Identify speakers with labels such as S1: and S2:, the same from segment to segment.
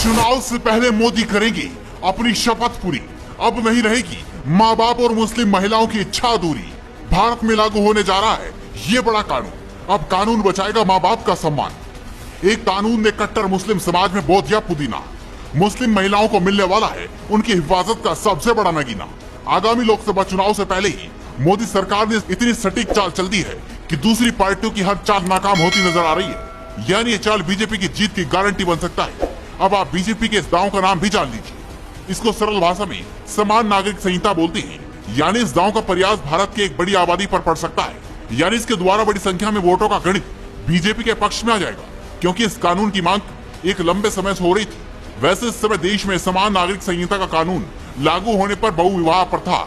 S1: चुनाव से पहले मोदी करेंगे अपनी शपथ पूरी। अब नहीं रहेगी माँ बाप और मुस्लिम महिलाओं की इच्छा अधूरी। भारत में लागू होने जा रहा है ये बड़ा कानून। अब कानून बचाएगा माँ बाप का सम्मान। एक कानून ने कट्टर मुस्लिम समाज में बो दिया पुदीना। मुस्लिम महिलाओं को मिलने वाला है उनकी हिफाजत का सबसे बड़ा नगीना। आगामी लोकसभा चुनाव से पहले ही मोदी सरकार ने इतनी सटीक चाल चल दी है कि दूसरी पार्टियों की हर चाल नाकाम होती नजर आ रही है। यानी ये चाल बीजेपी की जीत की गारंटी बन सकता है। अब आप बीजेपी के इस दांव का नाम भी जान लीजिए। इसको सरल भाषा में समान नागरिक संहिता बोलते हैं। यानी इस दांव का प्रयास भारत की एक बड़ी आबादी पर पड़ सकता है। यानी इसके द्वारा बड़ी संख्या में वोटों का गणित बीजेपी के पक्ष में आ जाएगा, क्योंकि इस कानून की मांग एक लंबे समय से हो रही थी। वैसे इस समय देश में समान नागरिक संहिता का कानून लागू होने पर बहुविवाह प्रथा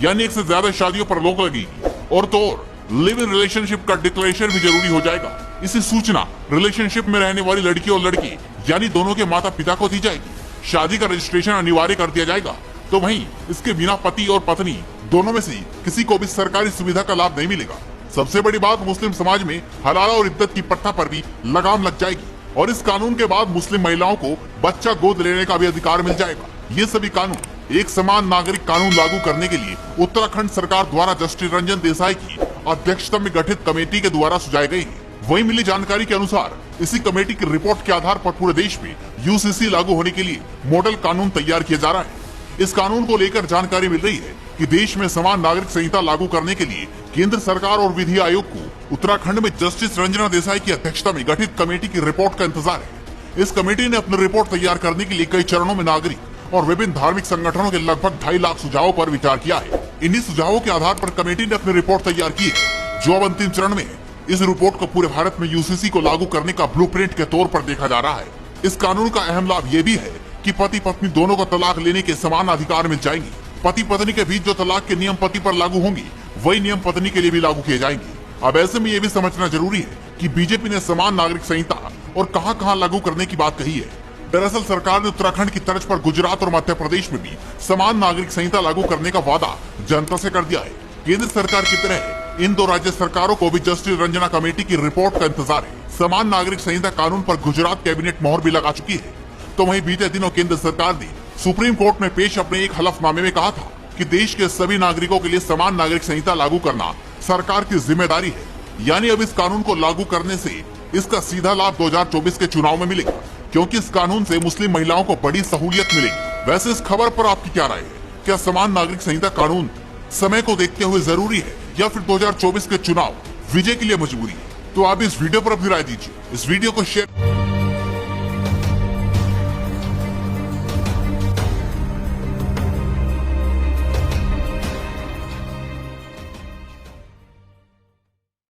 S1: यानी एक से ज्यादा शादियों पर रोक लगेगी और तो और लिव इन रिलेशनशिप का डिक्लेरेशन भी जरूरी हो जाएगा। इसी सूचना रिलेशनशिप में रहने वाली लड़की और लड़के यानी दोनों के माता पिता को दी जाएगी। शादी का रजिस्ट्रेशन अनिवार्य कर दिया जाएगा। तो वहीं इसके बिना पति और पत्नी दोनों में से किसी को भी सरकारी सुविधा का लाभ नहीं मिलेगा। सबसे बड़ी बात, मुस्लिम समाज में हलाला और इद्दत की प्रथा पर भी लगाम लग जाएगी और इस कानून के बाद मुस्लिम महिलाओं को बच्चा गोद लेने का भी अधिकार मिल जाएगा। ये सभी कानून एक समान नागरिक कानून लागू करने के लिए उत्तराखंड सरकार द्वारा जस्टिस रंजन देसाई की अध्यक्षता में गठित कमेटी के द्वारा सुझाए गए हैं। वही मिली जानकारी के अनुसार इसी कमेटी की रिपोर्ट के आधार पर पूरे देश में यूसीसी लागू होने के लिए मॉडल कानून तैयार किया जा रहा है। इस कानून को लेकर जानकारी मिल रही है कि देश में समान नागरिक संहिता लागू करने के लिए केंद्र सरकार और विधि आयोग को उत्तराखंड में जस्टिस रंजना देसाई की अध्यक्षता में गठित कमेटी की रिपोर्ट का इंतजार है। इस कमेटी ने अपनी रिपोर्ट तैयार करने के लिए कई चरणों में नागरिक और विभिन्न धार्मिक संगठनों के लगभग 2.5 लाख सुझावों पर विचार किया है। इन्हीं सुझावों के आधार पर कमेटी ने अपनी रिपोर्ट तैयार की है, जो अब अंतिम चरण में है। इस रिपोर्ट को पूरे भारत में यूसीसी को लागू करने का ब्लूप्रिंट के तौर पर देखा जा रहा है। इस कानून का अहम लाभ ये भी है कि पति पत्नी दोनों को तलाक लेने के समान अधिकार मिल जाएंगे। पति पत्नी के बीच जो तलाक के नियम पति पर लागू होंगे वही नियम पत्नी के लिए भी लागू किए जाएंगे। अब ऐसे में ये भी समझना जरूरी है कि बीजेपी ने समान नागरिक संहिता और कहां लागू करने की बात कही है। दरअसल सरकार ने उत्तराखंड की तर्ज पर गुजरात और मध्य प्रदेश में भी समान नागरिक संहिता लागू करने का वादा जनता से कर दिया है। केंद्र सरकार की तरह इन दो राज्य सरकारों को भी जस्टिस रंजना कमेटी की रिपोर्ट का इंतजार है। समान नागरिक संहिता कानून पर गुजरात कैबिनेट मोहर भी लगा चुकी है। तो वहीं बीते दिनों केंद्र सरकार ने सुप्रीम कोर्ट में पेश अपने एक हलफनामे में कहा था कि देश के सभी नागरिकों के लिए समान नागरिक संहिता लागू करना सरकार की जिम्मेदारी है। यानी अब इस कानून को लागू करने से इसका सीधा लाभ 2024 के चुनाव में मिलेगा, क्योंकि इस कानून से मुस्लिम महिलाओं को बड़ी सहूलियत मिलेगी। वैसे इस खबर पर आपकी क्या राय है? क्या समान नागरिक संहिता कानून समय को देखते हुए जरूरी है या फिर 2024 के चुनाव विजय के लिए मजबूरी है? तो आप इस वीडियो पर अपनी राय दीजिए। इस वीडियो को शेयर